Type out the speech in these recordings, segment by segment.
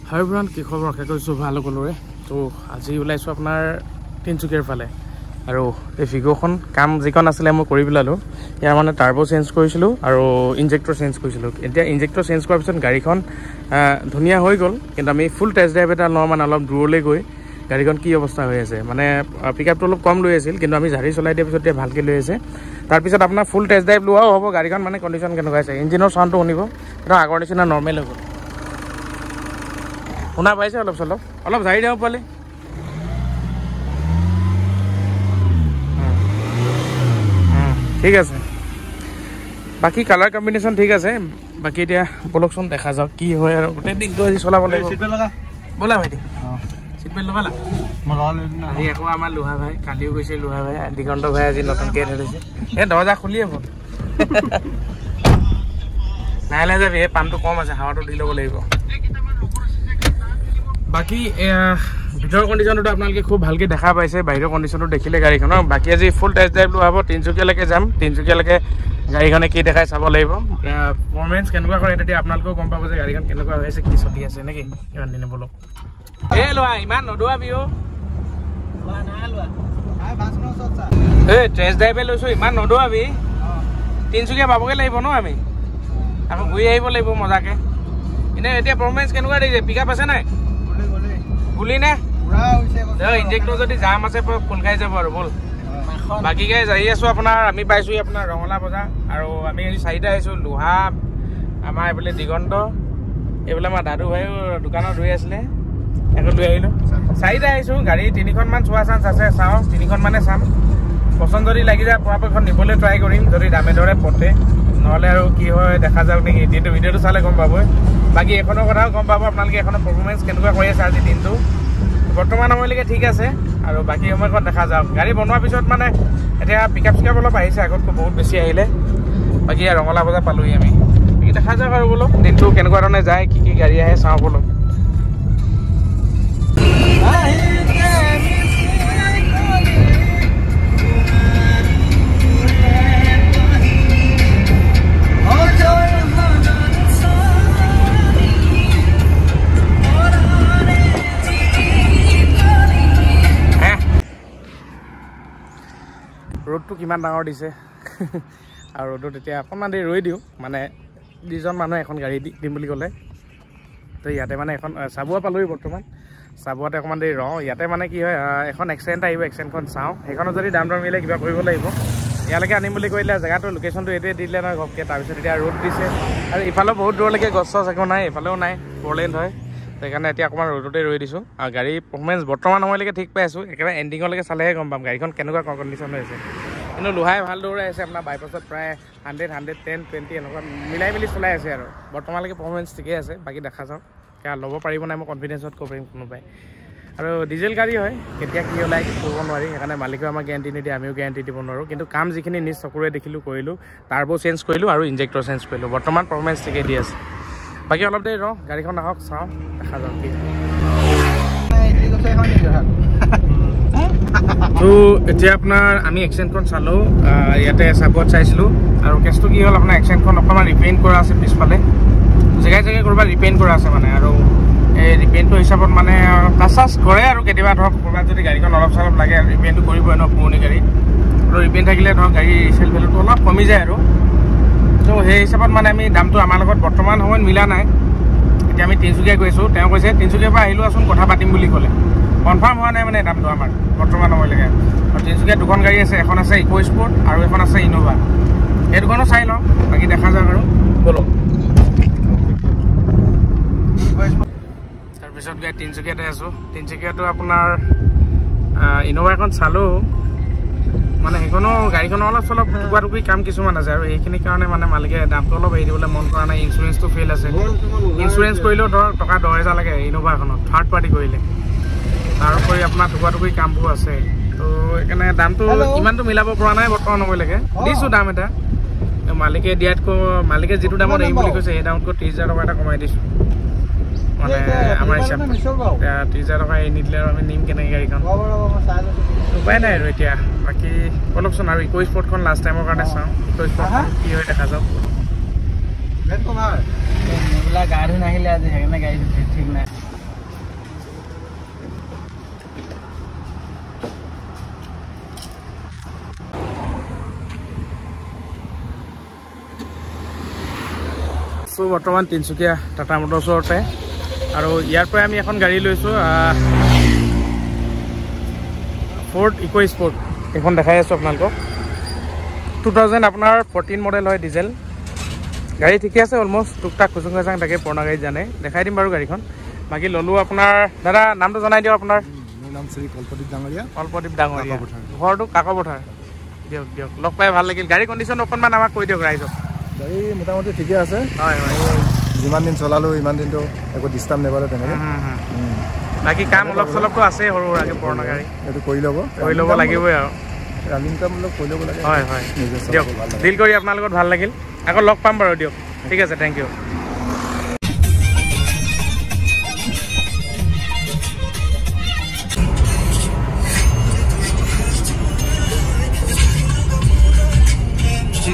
হাই bran কি খবৰ আশা কৰিছোঁ ভাল সকলোৰে তো আজি ওলাইছোঁ আপোনাৰ তিনিচুকীয়াৰ ফালে আৰু এই ভিগোখন কাম যিখন আছিলে মই কৰি পেলালোঁ ইয়াৰ মানে টাৰ্বো চেঞ্জ কৰিছিলোঁ আৰু ইনজেক্টৰ চেঞ্জ কৰিছিলোঁ এতিয়া ইনজেক্টৰ চেঞ্জ কৰাৰ পিছত গাড়ীখন ধুনীয়া হৈ গ'ল কিন্তু আমি ফুল টেষ্ট ড্ৰাইভ এটা লওঁ মানে অলপ দূৰলৈ গৈ গাড়ীখন কি অৱস্থা হৈ আছে মানে পিকআপটো অলপ কম লৈ আছিল কিন্তু আমি ঝাৰি চলাই দিয়াৰ পিছত ভালকৈ লৈ আছে তাৰপিছত আপোনাৰ ফুল টেষ্ট ড্ৰাইভ লোৱাও হ'ব গাড়ীখন মানে কণ্ডিশ্যন কেনেকুৱা আছে ইঞ্জিনৰ চাউণ্ডটো শুনিব সেইটো আগৰ নিচিনা নৰ্মেল হৈ গ'ল শুনা পাইছে অলপ চলপ অলপ ঝাৰি দিব পালে ঠিক আছে বাকী কালাৰ কম্বিনেশ্যন ঠিক আছে বাকী এতিয়া বলকচোন দেখা যাওক কি হয় আৰু গোটেই দিনটো আজি চলাব লাগিব ব'লা ভাইটি চিট বেল্ট লগালা আজি আকৌ আমাৰ লোহা ভাই কালিও গৈছে লোহা ভাই দিগন্ত ভাই আজি নতুনকৈ ধৰিছে এই দৰ্জা খুলিয়ে হ'ল লাহে লাহে যাবি এই পামটো কম আছে হাৱাটো দি ল'ব লাগিব বাকি ভিতৰৰ কণ্ডিশ্যনটো আপোনালোকে খুব ভালকৈ দেখা পাইছে বাহিৰৰ কণ্ডিশ্যনটো দেখিলে গাড়ীখনৰ বাকী আজি ফুল টেষ্ট ড্ৰাইভ লোৱা হ'ব তিনিচুকীয়ালৈকে যাম তিনিচুকীয়ালৈকে গাড়ীখনে কি দেখাই চাব লাগিব পাৰফৰ্মেঞ্চ কেনেকুৱা কৰে তেতিয়া আপোনালোকেও গম পাব যে গাড়ীখন কেনেকুৱা হৈ আছে কি চলি আছে নেকি ইমান দিনে বলক এই লোৱা ইমান নদৌৱাবি এই টেষ্ট ড্ৰাইভে লৈছোঁ ইমান নদৌৱাবি তিনিচুকীয়া পাবগৈ লাগিব ন আমি আকৌ ঘূৰি আহিব লাগিব মজাকৈ এনেই এতিয়া পাৰফৰ্মেঞ্চ কেনেকুৱা দিছে পিক আপ আছে নাই গুলি নে ইনজেক্টৰ যদি জাম আছে খোল খাই যাব আৰু বল বাকী গাই যাই আছোঁ আপোনাৰ আমি পাইছোঁ আপোনাৰ ৰঙলা বজাৰ আৰু আমি চাৰিটা আহিছোঁ লোহা আমাৰ এইফালে দিগন্ত এইফালে আমাৰ দাদু ভাইও দোকানত ৰৈ আছিলে আকৌ লৈ আহিলোঁ চাৰিটা আহিছোঁ গাড়ী তিনিখনমান চোৱা চান্স আছে চাওঁ তিনিখনমানে চাম পচন্দ যদি লাগি যায় পৰাপক্ষত নিবলৈ ট্ৰাই কৰিম যদি দামে দৰে পতে নহ'লে আৰু কি হয় দেখা যাওক নেকি এতিয়াতো ভিডিঅ'টো চালে গম পাবই বাকী এখনৰ কথাও গম পাব আপোনালোকে এখনৰ পাৰফৰ্মেঞ্চ কেনেকুৱা কৰি আছে আজি দিনটো বৰ্তমান সময়লৈকে ঠিক আছে আৰু বাকী সময়কণ দেখা যাওক গাড়ী বনোৱাৰ পিছত মানে এতিয়া পিক আপ চিকআপ অলপ আহিছে আগতকৈ বহুত বেছি আহিলে বাকী ৰঙলা বজাৰ পালোঁহি আমি বাকী দেখা যাওক আৰু বোলো দিনটো কেনেকুৱা ধৰণে যায় কি কি গাড়ী আহে চাওঁ বোলো ৰ'দটো কিমান ডাঙৰ দিছে আৰু ৰ'দত এতিয়া অকণমান দেৰি ৰৈ দিওঁ মানে যিজন মানুহে এখন গাড়ী দিম বুলি ক'লে তো ইয়াতে মানে এখন চাবুৱা পালোঁহি বৰ্তমান চাবুৱাতে অকণমান দেৰি ৰওঁ ইয়াতে মানে কি হয় এখন এক্সিডেণ্ট আহিব এক্সিডেণ্টখন চাওঁ সেইখনত যদি দাম দৰ মিলে কিবা কৰিব লাগিব ইয়ালৈকে আনিম বুলি কৰিলে জেগাটো লোকেশ্যনটো এইটোৱে দিলে নহয় ঘপকৈ তাৰপিছত এতিয়া ৰ'দ দিছে আৰু ইফালেও বহুত দূৰলৈকে গছ চছ একো নাই এইফালেও নাই ফ'ৰলেন হয় সেইকাৰণে এতিয়া অকণমান ৰ'দতে ৰৈ দিছোঁ আৰু গাড়ী পাৰফৰ্মেঞ্চ বৰ্তমান সময়লৈকে ঠিক পাই আছোঁ একেবাৰে এণ্ডিঙলৈকে চালেহে গম পাম গাড়ীখন কেনেকুৱা কণ্ডিশ্যন হৈ আছে কিন্তু লোহাই ভাল দৌৰাই আছে আপোনাৰ বাইপাছত প্ৰায় 100, 110, 20 এনেকুৱা মিলাই মেলি চলাই আছে আৰু বৰ্তমানলৈকে পাৰফৰ্মেঞ্চ ঠিকেই আছে বাকী দেখা যাওক কাৰণ ল'ব পাৰিব নাই মই কনফিডেঞ্চত ক'ব পাৰিম কোনোবাই আৰু ডিজেল গাড়ী হয় কেতিয়া কি ওলাই কৰিব নোৱাৰি সেইকাৰণে মালিকেও আমাক গেৰাণ্টি নিদিয়ে আমিও গেৰাণ্টি দিব নোৱাৰোঁ কিন্তু কাম যিখিনি নিজ চকুৰে দেখিলোঁ কৰিলোঁ টাৰ্বো চেঞ্জ কৰিলোঁ আৰু ইনজেক্টৰ চেঞ্জ কৰিলোঁ বৰ্তমান পাৰফৰ্মেঞ্চ ঠিকেই দি আছে বাকী অলপ দেৰি ৰওঁ গাড়ীখন আহক চাওঁ দেখা যাওক কি তো এতিয়া আপোনাৰ আমি এক্সিডেণ্টখন চালোঁ ইয়াতে চাবুৱাত চাইছিলোঁ আৰু কেছটো কি হ'ল আপোনাৰ এক্সিডেণ্টখন অকণমান ৰিপেইণ্ট কৰা আছে পিছফালে জেগাই জেগাই ক'ৰবাত ৰিপেইণ্ট কৰা আছে মানে আৰু এই ৰিপেইণ্টটোৰ হিচাপত মানে টাচ চাচ কৰে আৰু কেতিয়াবা ধৰক ক'ৰবাত যদি গাড়ীখন অলপ চলপ লাগে ৰিপেইণ্টটো কৰিবই ন পুৰণি গাড়ী আৰু ৰিপেইণ্ট থাকিলে ধৰক গাড়ী ৰিচেল ভেলুটো অলপ কমি যায় আৰু তো সেই হিচাপত মানে আমি দামটো আমাৰ লগত বৰ্তমান সময়ত মিলা নাই এতিয়া আমি তিনিচুকীয়া গৈছোঁ তেওঁ কৈছে তিনিচুকীয়াৰ পৰা আহিলোঁ আচোন কথা পাতিম বুলি ক'লে কনফাৰ্ম হোৱা নাই মানে দামটো আমাৰ বৰ্তমান সময়লৈকে আৰু তিনিচুকীয়াত দুখন গাড়ী আছে এখন আছে ইকো স্পৰ্ট আৰু এখন আছে ইন'ভা সেই দুখনো চাই লওঁ বাকী দেখা যাওক আৰু ব'লক তাৰপিছত গাড়ী তিনিচুকীয়াতে আছোঁ তিনিচুকীয়াটো আপোনাৰ ইন'ভা এখন চালোঁ মানে সেইখনো গাড়ীখনো অলপ চলপ টুকুৰা টুকুৰি কাম কিছুমান আছে আৰু সেইখিনিৰ কাৰণে মানে মালিকে দামটো অলপ এৰি দিবলৈ মন কৰা নাই ইঞ্চুৰেঞ্চটো ফেইল আছে ইঞ্চুৰেঞ্চ কৰিলেও ধৰক টকা 10,000 লাগে ইন'ভাখনত থাৰ্ড পাৰ্টি কৰিলে তাৰোপৰি আপোনাৰ টুকুৰা টুকুৰি কামবোৰ আছে তো সেইকাৰণে দামটো ইমানটো মিলাব পৰা নাই বৰ্তমান সময়লৈকে দিছোঁ দাম এটা মালিকে দিয়াতকৈ মালিকে যিটো দামত এৰিম বুলি কৈছে সেই দামতকৈ 30,000 টকা এটা কমাই দিছোঁ মানে আমাৰ হিচাপ 30,000 টকা এৰি নিদিলে আৰু আমি নিম কেনেকৈ গাড়ীখন উপায় নাই আৰু এতিয়া বাকী অলপচোন আৰু ইকো স্পৰ্টখন লাষ্ট টাইমৰ কাৰণে চাওঁ ইকো স্পৰ্টখন কি হয় দেখা যাওক গা ধুই নাহিলে আজি সেইকাৰণে গাড়ী ঠিক নাই আছোঁ বৰ্তমান তিনিচুকীয়া টাটা মটৰৰ ওচৰতে আৰু ইয়াৰ পৰা আমি এখন গাড়ী লৈছোঁ ফৰ্ড ইকো স্পৰ্ট এইখন দেখাই আছোঁ আপোনালোকক 2000 আপোনাৰ 14 মডেল হয় ডিজেল গাড়ী ঠিকে আছে অলমোষ্ট টুকটাক খুচুং খাচাং থাকে পুৰণা গাড়ী জানে দেখাই দিম বাৰু গাড়ীখন বাকী ল'লোঁ আপোনাৰ দাদা নামটো জনাই দিয়ক আপোনাৰ মোৰ নাম শ্ৰী কল্পদীপ ডাঙৰীয়া ঘৰটো কাকপথাৰ দিয়ক দিয়ক লগ পাই ভাল লাগিল গাড়ী কণ্ডিশ্যন অকণমান আমাক কৈ দিয়ক ৰাইজক গাড়ী মোটামুটি ঠিকে আছে হয় হয় যিমান দিন চলালোঁ ইমান দিনটো একো ডিষ্টাৰ্ব নেপালে তেনেকৈ বাকী কাম অলপ চলপটো আছে সৰু সুৰাকৈ পুৰণা গাড়ী এইটো কৰি ল'ব লাগিবই আৰু ৰানিং কাম অলপ কৰি ল'ব লাগে হয় হয় দিয়ক ডিল কৰি আপোনাৰ লগত ভাল লাগিল আকৌ লগ পাম বাৰু দিয়ক ঠিক আছে থেংক ইউ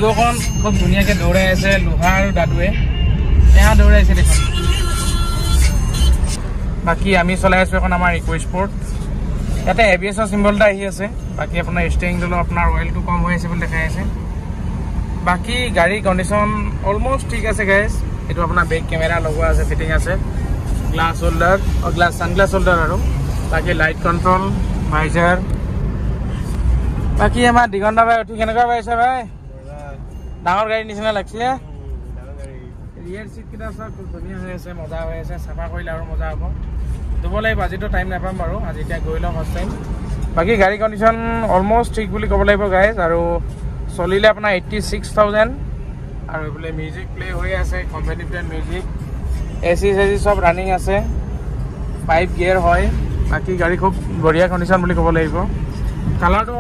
ফিগোখন খুব ধুনীয়াকৈ দৌৰাই আছে লোহা আৰু দাদুৱে এয়া দৌৰাইছে দেখোন বাকী আমি চলাই আছোঁ এখন আমাৰ ইকো স্পৰ্ট ইয়াতে ABS চিম্বল এটা আহি আছে বাকী আপোনাৰ ষ্টেৰিংটো আপোনাৰ অইলটো কম হৈ আছে বুলি দেখাই আছে বাকী গাড়ী কণ্ডিশ্যন অলমষ্ট ঠিক আছে গাইজ এইটো আপোনাৰ বেক কেমেৰা লগোৱা আছে ফিটিং আছে গ্লাছ হোল্ডাৰ ছানগ্লাছ হোল্ডাৰ আৰু বাকী লাইট কণ্ট্ৰল ভাইজাৰ বাকী আমাৰ দিগন্ত ভাই উঠি কেনেকুৱা পাইছে ভাই ডাঙৰ গাড়ীৰ নিচিনা লাগিছে ৰিয়েৰ চিটকেইটা চব খুব ধুনীয়া হৈ আছে মজা হৈ আছে চাফা কৰিলে আৰু মজা হ'ব ধুব লাগিব আজিতো টাইম নাপাম বাৰু আজি এতিয়া গৈ লওঁ ফাৰ্ষ্ট টাইম বাকী গাড়ী কণ্ডিশ্যন অলমষ্ট ঠিক বুলি ক'ব লাগিব গাইজ আৰু চলিলে আপোনাৰ 86,000 আৰু এইফালে মিউজিক প্লে হৈ আছে কোম্পানী ব্ৰেণ্ড মিউজিক এচি চব ৰানিং আছে 5 গিয়াৰ হয় বাকী গাড়ী খুব বঢ়িয়া কণ্ডিশ্যন বুলি ক'ব লাগিব কালাৰটো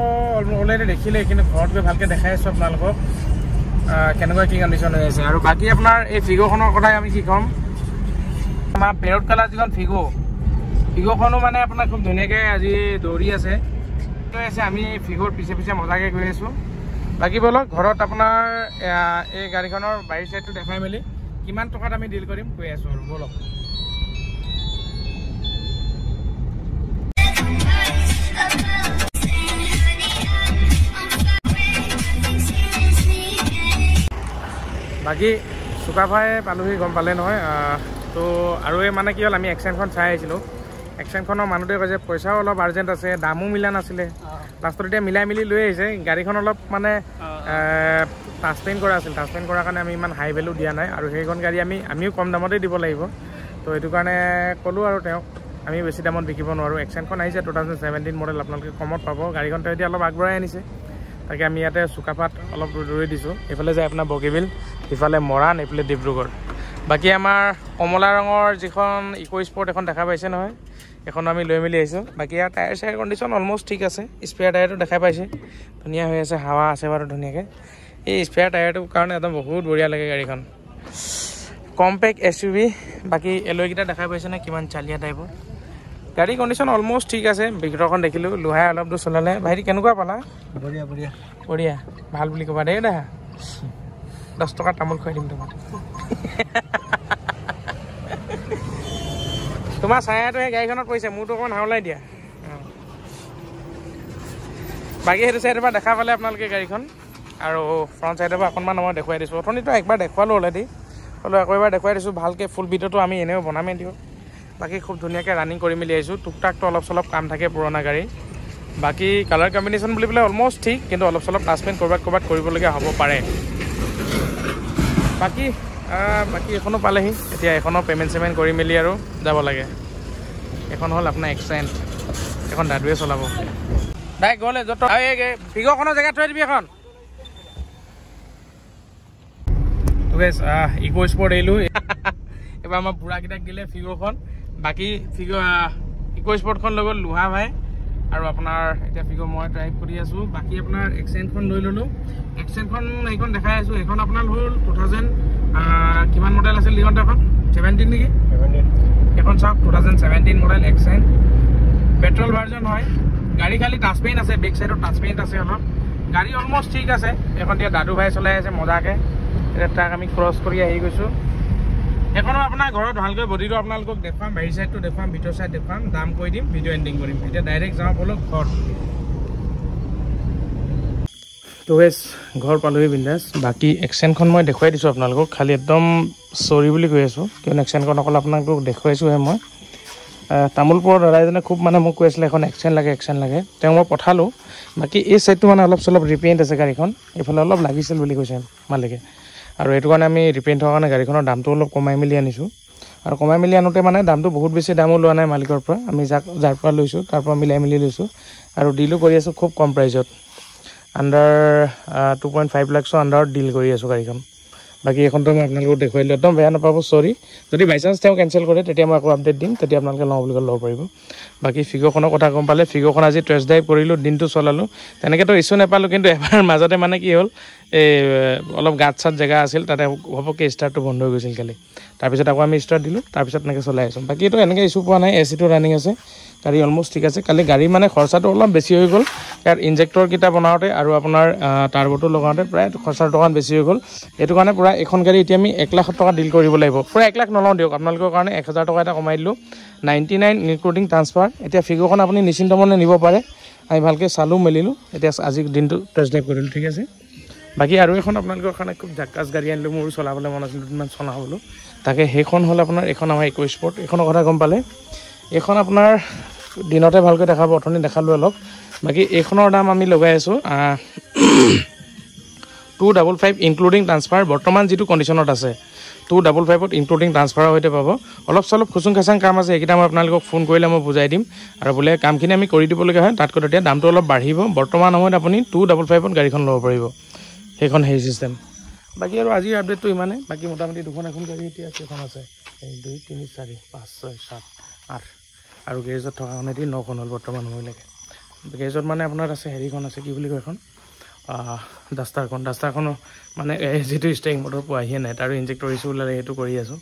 অলৰেডি দেখিলে কিন্তু ঘৰত গৈ ভালকৈ দেখাই আছোঁ আপোনালোকক কেনেকুৱা কি কণ্ডিশ্যন হৈ আছে আৰু বাকী আপোনাৰ এই ফিগোখনৰ কথাই আমি কি ক'ম আমাৰ পেৰট কালাৰ যিখন ফিগোখনো মানে আপোনাৰ খুব ধুনীয়াকৈ আজি দৌৰি আছে আমি ফিগোৰ পিছে পিছে মজাকৈ গৈ আছোঁ বাকী বলক ঘৰত আপোনাৰ এই গাড়ীখনৰ বাহিৰ চাইডটো দেখাই মেলি কিমান টকাত আমি ডিল কৰিম কৈ আছোঁ আৰু বলক বাকী চুকাফাই পালোহি গম পালে নহয় তো আৰু এই মানে কি হ'ল আমি এক্সেনখন চাই আহিছিলোঁ এক্সেনখনৰ মানুহটোৱে কৈছে পইচাও অলপ আৰ্জেণ্ট আছে দামো মিলা নাছিলে লাষ্টত এতিয়া মিলাই মিলি লৈ আহিছে গাড়ীখন অলপ মানে টাচ পেইণ্ট কৰা আছিল টাচ পেইণ্ট কৰাৰ কাৰণে আমি ইমান হাই ভেলু দিয়া নাই আৰু সেইখন গাড়ী আমিও কম দামতেই দিব লাগিব তো সেইটো কাৰণে ক'লোঁ আৰু তেওঁক আমি বেছি দামত বিকিব নোৱাৰোঁ এক্সেনখন আহিছে 2017 মডেল আপোনালোকে কমত পাব গাড়ীখন তেওঁ এতিয়া অলপ আগবঢ়াই আনিছে তাকে আমি ইয়াতে চুকাফাত অলপ ৰৈ দিছোঁ এইফালে যায় আপোনাৰ বগীবিল ইফালে মৰাণ এইফালে ডিব্ৰুগড় বাকী আমাৰ কমলা ৰঙৰ যিখন ইকো স্পৰ্ট এখন দেখা পাইছে নহয় এখনো আমি লৈ মেলি আহিছোঁ বাকী ইয়াৰ টায়াৰ চায়াৰ কণ্ডিশ্যন অলমষ্ট ঠিক আছে স্পেয়াৰ টায়াৰটো দেখাই পাইছে ধুনীয়া হৈ আছে হাৱা আছে বাৰু ধুনীয়াকৈ এই স্পেয়াৰ টায়াৰটোৰ কাৰণে একদম বহুত বঢ়িয়া লাগে গাড়ীখন কম্পেক্ট SUV বাকী এল'ইকেইটা দেখাই পাইছে নে কিমান চালিয়া টাইপৰ গাড়ী কণ্ডিশ্যন অলমষ্ট ঠিক আছে ভিতৰখন দেখিলোঁ লোহাই অলপ দূৰ চলালে ভাইটি কেনেকুৱা পালা বঢ়িয়া বঢ়িয়া বঢ়িয়া ভাল বুলি ক'বা দেই দেখা 10 টকা তামোল খুৱাই দিম তোমাক তোমাৰ ছায়াটো সেই গাড়ীখনত পৰিছে মোৰতো অকণমান হাওলাই দিয়া বাকী সেইটো চাইডৰ পৰা দেখা পালে আপোনালোকে গাড়ীখন আৰু ফ্ৰণ্ট চাইডৰ পৰা অকণমান মই দেখুৱাই দিছোঁ অথনিতো একবাৰ দেখুৱালোঁ অলৰেডি হ'লেও আকৌ এবাৰ দেখুৱাই দিছোঁ ভালকৈ ফুল ভিডিঅ'টো আমি এনেও বনামেই দিওঁ বাকী খুব ধুনীয়াকৈ ৰানিং কৰি মেলি আহিছোঁ টুকটাকটো অলপ চলপ কাম থাকে পুৰণা গাড়ী বাকী কালাৰ কম্বিনেশ্যন বুলি পেলাই অলমষ্ট ঠিক কিন্তু অলপ চলপ টাচ পেইণ্ট ক'ৰবাত কৰিবলগীয়া হ'ব পাৰে বাকী এখনো পালেহি এতিয়া এখনো পে'মেণ্ট কৰি মেলি আৰু যাব লাগে এখন হ'ল আপোনাৰ এক্সেণ্ট এখন দাদুৱে চলাব ডাইৰেক্ট গ'লে য'ত ফিগোখনৰ জেগাত থৈ দিবি এখন ইকো স্পৰ্ট এৰিলোঁ এবাৰ আমাৰ বুঢ়াকেইটাক দিলে ফিগোখন বাকী ইকো স্পৰ্টখন লৈ গ'ল লোহা ভাই আৰু আপোনাৰ এতিয়া ফিগো মই ড্ৰাইভ কৰি আছোঁ বাকী আপোনাৰ এক্সেণ্টখন লৈ ল'লোঁ এক্সেণ্টখন এইখন দেখাই আছোঁ এইখন আপোনাৰ হ'ল 2000 কিমান মডেল আছিল লিগন্ত এখন 17 নেকি এখন চাওক 2017 মডেল এক্সেণ্ট পেট্ৰল ভাৰ্জন হয় গাড়ী খালি টাচ পেইণ্ট আছে বেক চাইডত টাচ পেইণ্ট আছে অলপ গাড়ী অলমষ্ট ঠিক আছে এখন এতিয়া দাদু ভাই চলাই আছে মজাকৈ এতিয়া তাক আমি ক্ৰছ কৰি আহি গৈছোঁ এখনো আপোনাৰ ঘৰত ভালকৈ বডিটো আপোনালোকক দেখুৱাম বাহিৰ চাইডটো দেখুৱাম ভিতৰ চাইড দেখুৱাম দাম কৈ দিম ভিডিঅ' এণ্ডিং কৰিম এতিয়া ডাইৰেক্ট যাওঁ বলক ঘৰ তো গেছ ঘৰ পালোহি বিন্দাছ বাকী এক্সেনখন মই দেখুৱাই দিছোঁ আপোনালোকক খালি একদম চৰি বুলি কৈ আছোঁ কিয়নো এক্সেনখন অকল আপোনালোকক দেখুৱাইছোঁহে মই তামোলপুৰৰ দাদাজনে খুব মানে মোক কৈ আছিলে এখন এক্সেন লাগে তেওঁ মই পঠালোঁ বাকী এই চাইডটো মানে অলপ চলপ ৰিপেইণ্ট আছে গাড়ীখন এইফালে অলপ লাগিছিল বুলি কৈছে মালিকে আৰু এইটো কাৰণে আমি ৰিপেইণ্ট হোৱাৰ কাৰণে গাড়ীখনৰ দামটো অলপ কমাই মেলি আনিছোঁ আৰু কমাই মেলি আনোতে মানে দামটো বহুত বেছি দামো লোৱা নাই মালিকৰ পৰা আমি যাৰ পৰা লৈছোঁ তাৰ পৰা মিলাই মেলি লৈছোঁ আৰু ডিলো কৰি আছোঁ খুব কম প্ৰাইজত আণ্ডাৰ 2.5 লাখছৰ আণ্ডাৰত ডিল কৰি আছোঁ গাড়ীখন বাকী এইখনটো মই আপোনালোকক দেখুৱাই দিলোঁ একদম বেয়া নাপাব চৰি যদি বাই চান্স তেওঁ কেঞ্চেল কৰে তেতিয়া মই আকৌ আপডেট দিম তেতিয়া আপোনালোকে লওঁ বুলি ল'ব পাৰিব বাকী ফিগ'খনৰ কথা গম পালে ফিগ'খন আজি টেষ্ট ড্ৰাইভ কৰিলোঁ দিনটো চলালোঁ তেনেকৈতো ইছ্যু নাপালোঁ কিন্তু এবাৰ মাজতে মানে কি হ'ল এই অলপ গাঁত চাত জেগা আছিল তাতে ঘপককৈ ষ্টাৰ্টটো বন্ধ হৈ গৈছিল কালি তাৰপিছত আকৌ আমি ষ্টাৰ্ট দিলোঁ তাৰপিছত এনেকৈ চলাই আছোঁ বাকী এইটো এনেকৈ ইছ্যু পোৱা নাই এচিটো ৰানিং আছে গাড়ী অলমষ্ট ঠিক আছে কালি গাড়ী মানে খৰচাটো অলপ বেছি হৈ গ'ল ইয়াৰ ইনজেক্টৰকেইটা বনাওঁতে আৰু আপোনাৰ টাৰ্বটো লগাওঁতে প্ৰায় খৰচাটো অকণ বেছি হৈ গ'ল এইটো কাৰণে পূৰা এখন গাড়ী এতিয়া আমি 1 লাখ টকা ডিল কৰিব লাগিব পূৰা 1 লাখ নলওঁ দিয়ক আপোনালোকৰ কাৰণে 1000 টকা এটা কমাই দিলোঁ 99 ইনক্লুডিং ট্ৰান্সফাৰ এতিয়া ফিগ'খন আপুনি নিশ্চিন্ত মনে নিব পাৰে আমি ভালকৈ চালোঁ মেলিলোঁ এতিয়া আজিৰ দিনটো টেষ্ট ড্ৰাইভ কৰিলোঁ ঠিক আছে বাকী আৰু এখন আপোনালোকৰ কাৰণে খুব জাকাজ গাড়ী আনিলোঁ মোৰ চলাবলৈ মন আছিল দুদিনমান চলাবলৈ তাকে সেইখন হ'ল আপোনাৰ এইখন আমাৰ ইকো স্পৰ্ট এইখনৰ কথা গম পালে এইখন আপোনাৰ দিনতে ভালকৈ দেখাব অথনি দেখালোঁ অলপ বাকী এইখনৰ দাম আমি লগাই আছোঁ 255 ইনক্লুডিং ট্ৰান্সফাৰ বৰ্তমান যিটো কণ্ডিশ্যনত আছে 255ত ইনক্লুডিং ট্ৰান্সফাৰৰ সৈতে পাব অলপ চলপ খুচুং খাচাং কাম আছে এইকেইটা মই আপোনালোকক ফোন কৰিলে মই বুজাই দিম আৰু বোলে কামখিনি আমি কৰি দিবলগীয়া হয় তাতকৈ তেতিয়া দামটো অলপ বাঢ়িব বৰ্তমান সময়ত আপুনি 255ত গাড়ীখন ল'ব পাৰিব সেইখন সেই চিষ্টেম বাকী আৰু আজিৰ আপডেটটো ইমানে বাকী মোটামুটি দুখন এখন গাড়ী এতিয়া কেইখন আছে 1 2 3 4 5 6 7 8 আৰু গেৰেজত থকাখন এটি 9খন হ'ল বৰ্তমান সময়লৈকে গেৰেজত মানে আপোনাৰ আছে হেৰিখন আছে কি বুলি কয় এখন ডাষ্টাৰখন মানে যিটো ষ্টেৰিং মটৰ পোৱাহিয়ে নাই তাৰ ইনজেক্টৰ ইছ্যু ওলালে সেইটো কৰি আছোঁ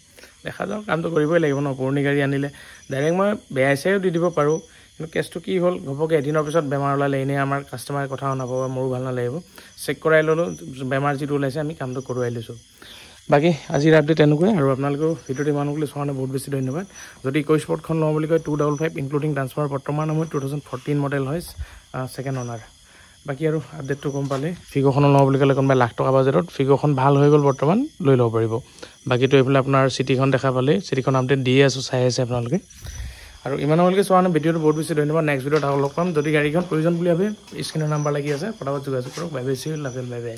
দেখা যাওক কামটো কৰিবই লাগিব ন পুৰণি গাড়ী আনিলে ডাইৰেক্ট মই বেয়া চাইও দি দিব পাৰোঁ কিন্তু কেছটো কি হ'ল ঘপককৈ এদিনৰ পিছত বেমাৰ ওলালে এনেই আমাৰ কাষ্টমাৰে কথা নাপাব মোৰো ভাল নালাগিব চেক কৰাই ল'লোঁ বেমাৰ যিটো ওলাইছে আমি কামটো কৰোৱাই লৈছোঁ বাকী আজিৰ আপডেট এনেকুৱাই আৰু আপোনালোকেও ভিডিঅ'টো ইমানলৈ চোৱাৰ কাৰণে বহুত বেছি ধন্যবাদ যদি ইকো স্পৰ্টখন লওঁ বুলি কয় 255 ইনক্লুডিং ট্ৰান্সফাৰ বৰ্তমান সময়ত 2014 মডেল হয় ছেকেণ্ড অনাৰ বাকী আৰু আপডেটটো গম পালে ফিগ'খন লওঁ বুলি ক'লে কোনোবাই লাখ টকা বাজেটত ফিগ'খন ভাল হৈ গ'ল বৰ্তমান লৈ ল'ব পাৰিব বাকীটো এইফালে আপোনাৰ চিটিখন দেখা পালে চিটিখন আপডেট দিয়ে আছোঁ চাই আছে আপোনালোকে আৰু ইমানলৈকে চোৱাৰ কাৰণে ভিডিঅ'টো বহুত বেছি ধন্যবাদ নেক্সট ভিডিঅ'ত লগ পাম যদি গাড়ীখন প্ৰয়োজন বুলি ভাবে স্ক্ৰীনৰ নাম্বাৰ লাগি আছে ফটাফট যোগাযোগ কৰক bye bye C you love you bye bye